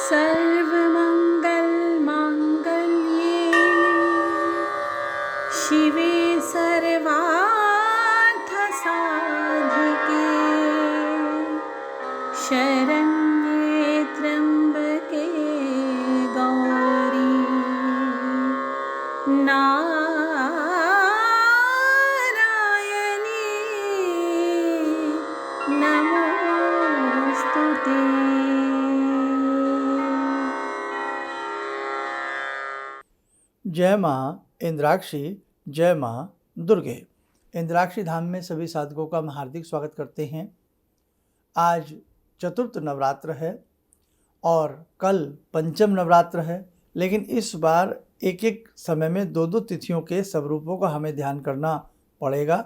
सर्वमङ्गलमाङ्गल्ये शिवे सर्वार्थसाधिके शरण्ये त्र्यम्बके गौरी नारायणी नमोस्तुते। जय माँ इंद्राक्षी, जय माँ दुर्गे। इंद्राक्षी धाम में सभी साधकों का हम हार्दिक स्वागत करते हैं। आज चतुर्थ नवरात्र है और कल पंचम नवरात्र है, लेकिन इस बार एक एक समय में दो दो तिथियों के स्वरूपों का हमें ध्यान करना पड़ेगा।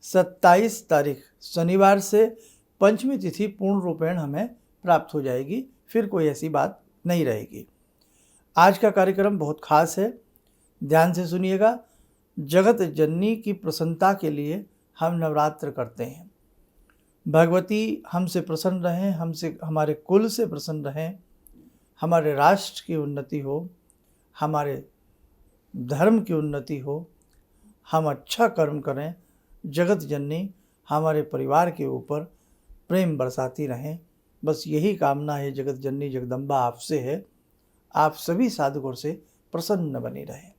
27 तारीख शनिवार से पंचमी तिथि पूर्ण रूपेण हमें प्राप्त हो जाएगी, फिर कोई ऐसी बात नहीं रहेगी। आज का कार्यक्रम बहुत खास है, ध्यान से सुनिएगा। जगत जननी की प्रसन्नता के लिए हम नवरात्र करते हैं। भगवती हमसे प्रसन्न रहें, हमसे हमारे कुल से प्रसन्न रहें, हमारे राष्ट्र की उन्नति हो, हमारे धर्म की उन्नति हो, हम अच्छा कर्म करें। जगत जननी हमारे परिवार के ऊपर प्रेम बरसाती रहें, बस यही कामना है जगत जननी जगदम्बा आपसे है, आप सभी साधकों से प्रसन्न बने रहें।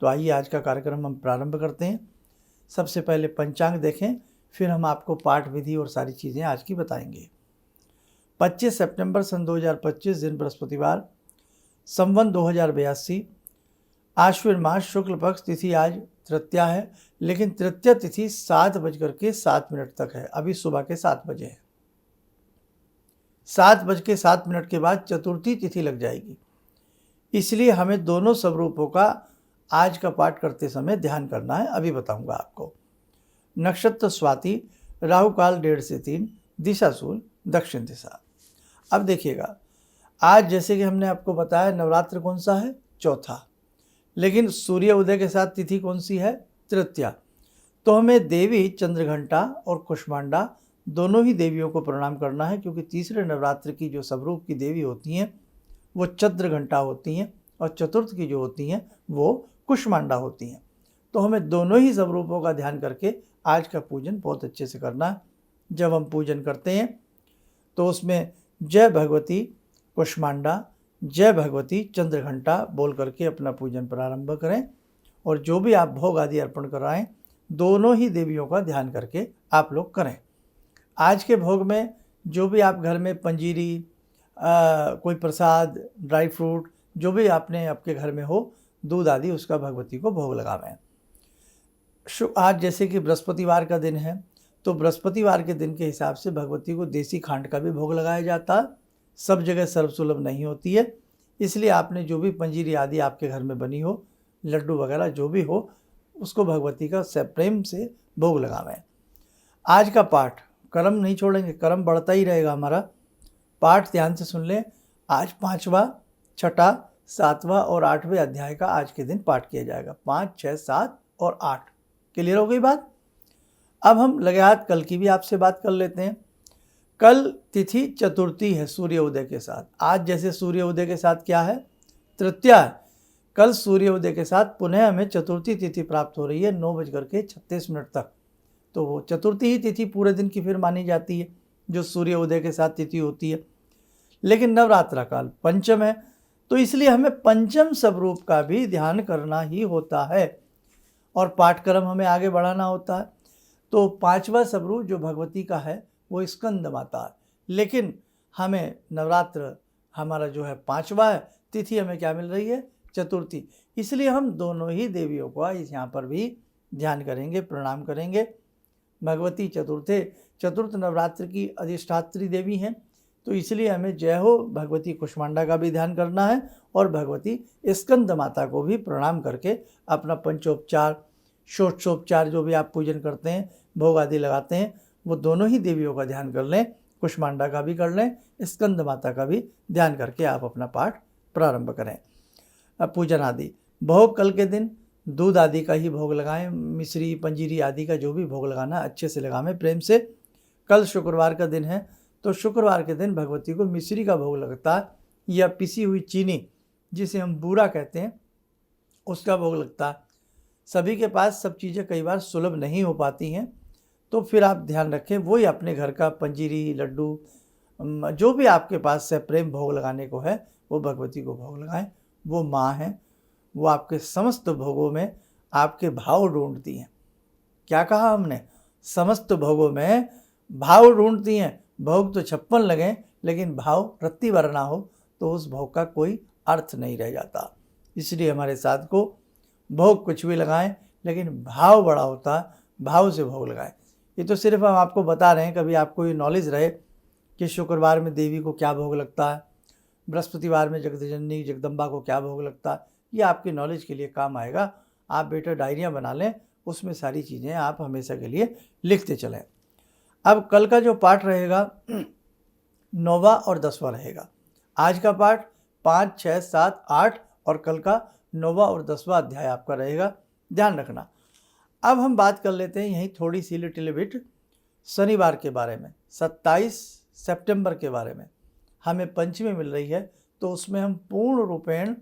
तो आइए आज का कार्यक्रम हम प्रारंभ करते हैं। सबसे पहले पंचांग देखें, फिर हम आपको पाठ विधि और सारी चीज़ें आज की बताएंगे। 25 सितंबर सन 2025 दिन बृहस्पतिवार, संवत 2082, आश्विन मास शुक्ल पक्ष, तिथि आज तृतीया है, लेकिन तृतीया तिथि 7:07 तक है। अभी सुबह के 7 बजे है। 7:07 के बाद चतुर्थी तिथि लग जाएगी, इसलिए हमें दोनों स्वरूपों का आज का पाठ करते समय ध्यान करना है। अभी बताऊंगा आपको। नक्षत्र स्वाति, राहु काल 1:30 से 3, दिशा शूल दक्षिण दिशा। अब देखिएगा, आज जैसे कि हमने आपको बताया नवरात्र कौन सा है, चौथा, लेकिन सूर्य उदय के साथ तिथि कौन सी है, तृतीया। तो हमें देवी चंद्रघंटा और कुष्मांडा दोनों ही देवियों को प्रणाम करना है, क्योंकि तीसरे नवरात्र की जो स्वरूप की देवी होती हैं वो चंद्रघंटा होती हैं और चतुर्थ की जो होती हैं वो कुष्मांडा होती हैं। तो हमें दोनों ही स्वरूपों का ध्यान करके आज का पूजन बहुत अच्छे से करना है। जब हम पूजन करते हैं तो उसमें जय भगवती कुष्मांडा, जय भगवती चंद्रघंटा बोल करके अपना पूजन प्रारंभ करें, और जो भी आप भोग आदि अर्पण कराएं दोनों ही देवियों का ध्यान करके आप लोग करें। आज के भोग में जो भी आप घर में पंजीरी, कोई प्रसाद, ड्राई फ्रूट, जो भी आपने आपके घर में हो, दूध आदि, उसका भगवती को भोग लगावें। आज जैसे कि बृहस्पतिवार का दिन है, तो बृहस्पतिवार के दिन के हिसाब से भगवती को देसी खांड का भी भोग लगाया जाता है। सब जगह सर्वसुलभ नहीं होती है, इसलिए आपने जो भी पंजीरी आदि आपके घर में बनी हो, लड्डू वगैरह जो भी हो, उसको भगवती का प्रेम से भोग लगावें। आज का पाठ कर्म नहीं छोड़ेंगे, कर्म बढ़ता ही रहेगा हमारा। पाठ ध्यान से सुन लें। आज 5वां, 6ठा, 7वां और 8वें अध्याय का आज के दिन पाठ किया जाएगा। 5, 6, 7 और 8। क्लियर हो गई बात। अब हम लगातार कल की भी आपसे बात कर लेते हैं। कल तिथि चतुर्थी है सूर्य उदय के साथ। आज जैसे सूर्य उदय के साथ क्या है, तृतीया है। कल सूर्य उदय के साथ पुनः हमें चतुर्थी तिथि प्राप्त हो रही है 9:36 तक। तो वो चतुर्थी ही तिथि पूरे दिन की फिर मानी जाती है, जो सूर्य उदय के साथ तिथि होती है। लेकिन नवरात्रा काल पंचम है, तो इसलिए हमें पंचम स्वरूप का भी ध्यान करना ही होता है और पाठक्रम हमें आगे बढ़ाना होता है। तो 5वां स्वरूप जो भगवती का है वो स्कंद माता है, लेकिन हमें नवरात्र हमारा जो है 5वां है, तिथि हमें क्या मिल रही है, चतुर्थी। इसलिए हम दोनों ही देवियों को यहाँ पर भी ध्यान करेंगे, प्रणाम करेंगे। भगवती चतुर्थ नवरात्र की अधिष्ठात्री देवी हैं, तो इसलिए हमें जय हो भगवती कुष्मांडा का भी ध्यान करना है और भगवती स्कंद माता को भी प्रणाम करके अपना पंचोपचार, षोडशोपचार जो भी आप पूजन करते हैं, भोग आदि लगाते हैं, वो दोनों ही देवियों का ध्यान कर लें। कुष्मांडा का भी कर लें, स्कंद माता का भी ध्यान करके आप अपना पाठ प्रारंभ करें। अब पूजन आदि भोग कल के दिन दूध आदि का ही भोग लगाएं, मिश्री पंजीरी आदि का जो भी भोग लगाना अच्छे से लगावें प्रेम से। कल शुक्रवार का दिन है, तो शुक्रवार के दिन भगवती को मिश्री का भोग लगता है, या पिसी हुई चीनी जिसे हम बूरा कहते हैं, उसका भोग लगता है। सभी के पास सब चीज़ें कई बार सुलभ नहीं हो पाती हैं, तो फिर आप ध्यान रखें वही अपने घर का पंजीरी, लड्डू, जो भी आपके पास से प्रेम भोग लगाने को है वो भगवती को भोग लगाएं। वो माँ हैं, वो आपके समस्त भोगों में आपके भाव ढूंढती हैं। क्या कहा हमने? समस्त भोगों में भाव ढूंढती हैं। भोग तो 56 लगें लेकिन भाव रत्ती भर ना हो तो उस भोग का कोई अर्थ नहीं रह जाता। इसलिए हमारे साथ को भोग कुछ भी लगाएं लेकिन भाव बड़ा होता है, भाव से भोग लगाएं। ये तो सिर्फ हम आपको बता रहे हैं, कभी आपको ये नॉलेज रहे कि शुक्रवार में देवी को क्या भोग लगता है, बृहस्पतिवार में जगदजननी जगदम्बा को क्या भोग लगता है, ये आपकी नॉलेज के लिए काम आएगा। आप बेटा डायरियाँ बना लें, उसमें सारी चीज़ें आप हमेशा के लिए लिखते चलें। अब कल का जो पाठ रहेगा 9वां और 10वां रहेगा। आज का पाठ 5, 6, 7, 8 और कल का 9वां और 10वां अध्याय आपका रहेगा, ध्यान रखना। अब हम बात कर लेते हैं यहीं थोड़ी सी लिटिल बिट शनिवार के बारे में। 27 सितंबर के बारे में हमें पंचमी मिल रही है, तो उसमें हम पूर्ण रूपेण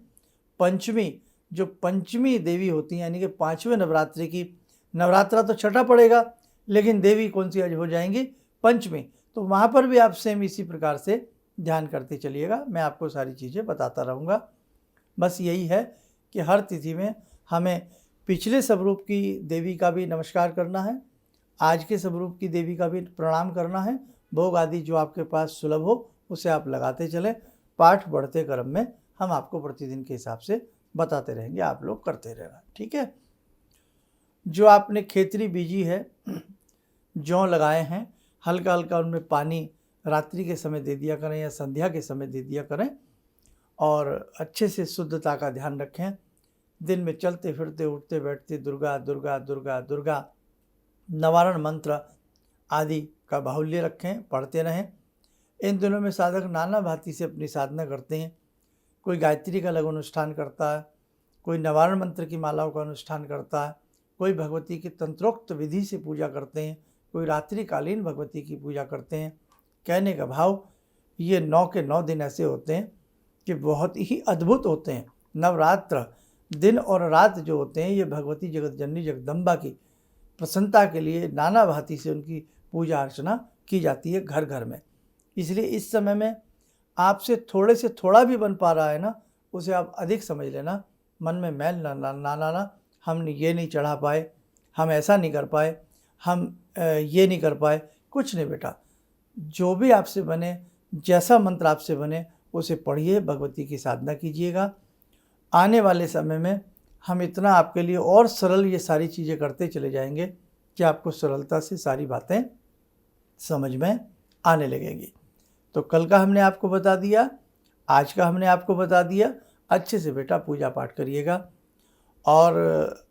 पंचमी, जो पंचमी देवी होती हैं यानी कि 5वें नवरात्रि की, नवरात्रा तो छठा पड़ेगा लेकिन देवी कौन सी आज हो जाएंगी? पंचमी। तो वहाँ पर भी आप सेम इसी प्रकार से ध्यान करते चलिएगा, मैं आपको सारी चीज़ें बताता रहूँगा। बस यही है कि हर तिथि में हमें पिछले स्वरूप की देवी का भी नमस्कार करना है, आज के स्वरूप की देवी का भी प्रणाम करना है। भोग आदि जो आपके पास सुलभ हो उसे आप लगाते चलें। पाठ बढ़ते क्रम में हम आपको प्रतिदिन के हिसाब से बताते रहेंगे, आप लोग करते रहना, ठीक है। जो आपने खेतरी बीजी है, जौ लगाए हैं, हल्का हल्का उनमें पानी रात्रि के समय दे दिया करें या संध्या के समय दे दिया करें और अच्छे से शुद्धता का ध्यान रखें। दिन में चलते फिरते उठते बैठते दुर्गा दुर्गा दुर्गा दुर्गा निवारण मंत्र आदि का बाहुल्य रखें, पढ़ते रहें। इन दिनों में साधक नाना भांति से अपनी साधना करते हैं। कोई गायत्री का अलग अनुष्ठान करता है, कोई निवारण मंत्र की मालाओं का अनुष्ठान करता है, कोई भगवती की तंत्रोक्त विधि से पूजा करते हैं, कोई रात्रिकालीन भगवती की पूजा करते हैं। कहने का भाव, ये 9 के 9 दिन ऐसे होते हैं कि बहुत ही अद्भुत होते हैं। नवरात्र दिन और रात जो होते हैं ये भगवती जगत जननी जगदम्बा की प्रसन्नता के लिए नाना भांति से उनकी पूजा अर्चना की जाती है घर घर में। इसलिए इस समय में आपसे थोड़े से थोड़ा भी बन पा रहा है ना, उसे आप अधिक समझ लेना। मन में मैल ना लाना, हम ये नहीं चढ़ा पाए, हम ऐसा नहीं कर पाए, हम ये नहीं कर पाए, कुछ नहीं बेटा। जो भी आपसे बने, जैसा मंत्र आपसे बने उसे पढ़िए, भगवती की साधना कीजिएगा। आने वाले समय में हम इतना आपके लिए और सरल ये सारी चीज़ें करते चले जाएंगे कि आपको सरलता से सारी बातें समझ में आने लगेंगी। तो कल का हमने आपको बता दिया, आज का हमने आपको बता दिया। अच्छे से बेटा पूजा पाठ करिएगा और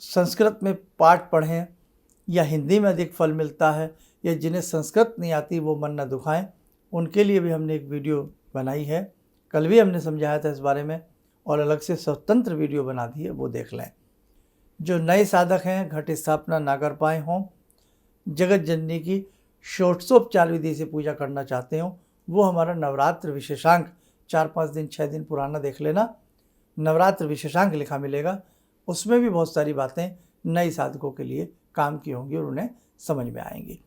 संस्कृत में पाठ पढ़ें या हिंदी में अधिक फल मिलता है, या जिन्हें संस्कृत नहीं आती वो मन न दुखाएं, उनके लिए भी हमने एक वीडियो बनाई है। कल भी हमने समझाया था इस बारे में और अलग से स्वतंत्र वीडियो बना दी है, वो देख लें। जो नए साधक हैं, घट स्थापना ना कर पाए हों, जगत जननी की षोडशोपचार विधि से पूजा करना चाहते हो, वो हमारा नवरात्र विशेषांक 4-5 दिन 6 दिन पुराना देख लेना। नवरात्र विशेषांक लिखा मिलेगा, उसमें भी बहुत सारी बातें नए साधकों के लिए काम की होंगी और उन्हें समझ में आएंगी।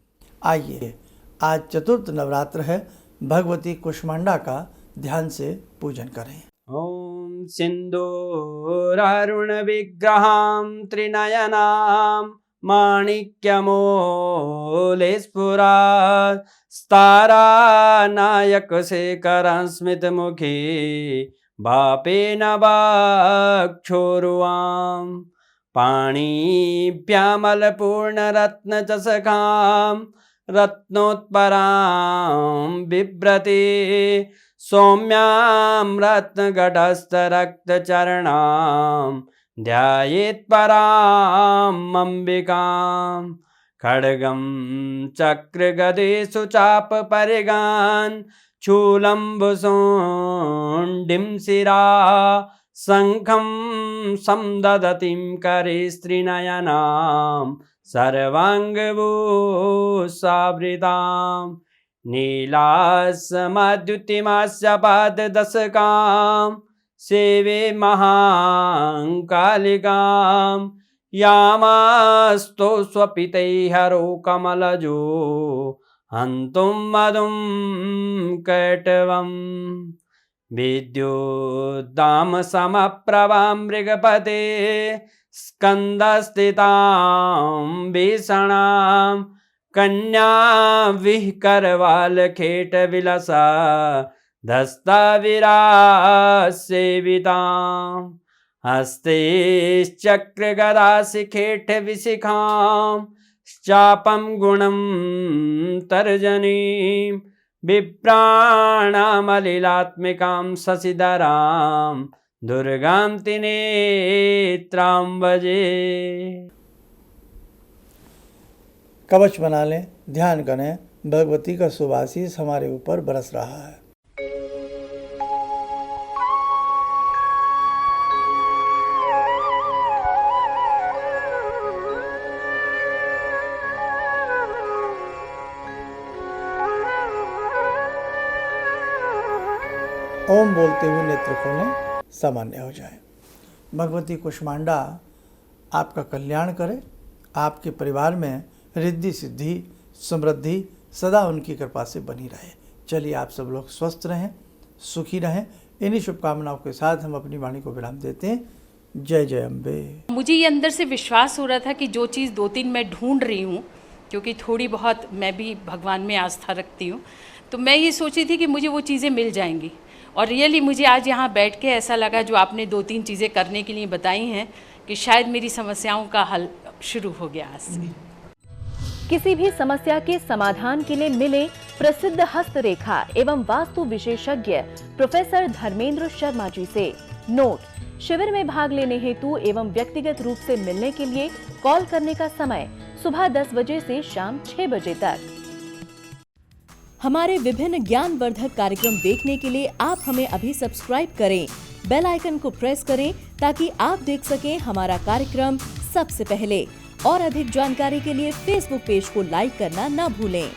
आइए, आज चतुर्थ नवरात्र है, भगवती कुष्मांडा का ध्यान से पूजन करें। ॐ सिन्दूरारुण विग्रहां त्रिनयनां माणिक्यमूले स्फुरात् स्तारानायकशेखरं स्मितमुखी वापेन वक्षोरुवां पाणिभ्यामलपूर्णरत्नचषकां रत्नोत्परां बिभ्रति सौम्यां रत्नघटस्थरक्तचरणां ध्यायेत्परां अम्बिकां खड्गं चक्रगदेषु चापपरिगान् शूलम्बुशुण्डिं शिरा शङ्खं संदधतीं करे स्त्रीनयनां सर्वाङ्गभूषावृतां नीलास्मद्युतिमास्य पाददशकां सेवे महाकालिकां यामास्तो स्वपितैहरो कमलजो हन्तुं मधुं कैटवम् विद्युद्दाम समप्रभां मृगपते स्कन्दस्थितां भीषणां कन्या विहकरवालखेटविलसा धस्ताविरासेवितां हस्तैश्चक्रगदाशिखेटविशिखां चापं गुणं तर्जनीं विप्राणामलिलात्मिकां शशिधरां दुर्गां त्रिनेत्रां भजे। कवच बना लें, ध्यान करें, भगवती का शुभ आशीष हमारे ऊपर बरस रहा है। ओम बोलते हुए नेत्र खोलें, सामान्य हो जाए। भगवती कुष्मांडा आपका कल्याण करे, आपके परिवार में रिद्धि सिद्धि समृद्धि सदा उनकी कृपा से बनी रहे। चलिए आप सब लोग स्वस्थ रहें, सुखी रहें। इन्हीं शुभकामनाओं के साथ हम अपनी वाणी को विराम देते हैं। जय जय अम्बे। मुझे ये अंदर से विश्वास हो रहा था कि जो चीज़ 2-3 मैं ढूंढ रही हूँ, क्योंकि थोड़ी बहुत मैं भी भगवान में आस्था रखती हूँ, तो मैं ये सोची थी कि मुझे वो चीज़ें मिल जाएंगी। और रियली मुझे आज यहाँ बैठ के ऐसा लगा, जो आपने 2-3 चीज़ें करने के लिए बताई हैं, कि शायद मेरी समस्याओं का हल शुरू हो गया आज से। किसी भी समस्या के समाधान के लिए मिले प्रसिद्ध हस्तरेखा एवं वास्तु विशेषज्ञ प्रोफेसर धर्मेंद्र शर्मा जी से। नोट: शिविर में भाग लेने हेतु एवं व्यक्तिगत रूप से मिलने के लिए कॉल करने का समय सुबह 10 बजे से शाम 6 बजे तक। हमारे विभिन्न ज्ञानवर्धक कार्यक्रम देखने के लिए आप हमें अभी सब्सक्राइब करें, बेल आइकन को प्रेस करें ताकि आप देख सकें हमारा कार्यक्रम सबसे पहले। और अधिक जानकारी के लिए फेसबुक पेज को लाइक करना न भूलें।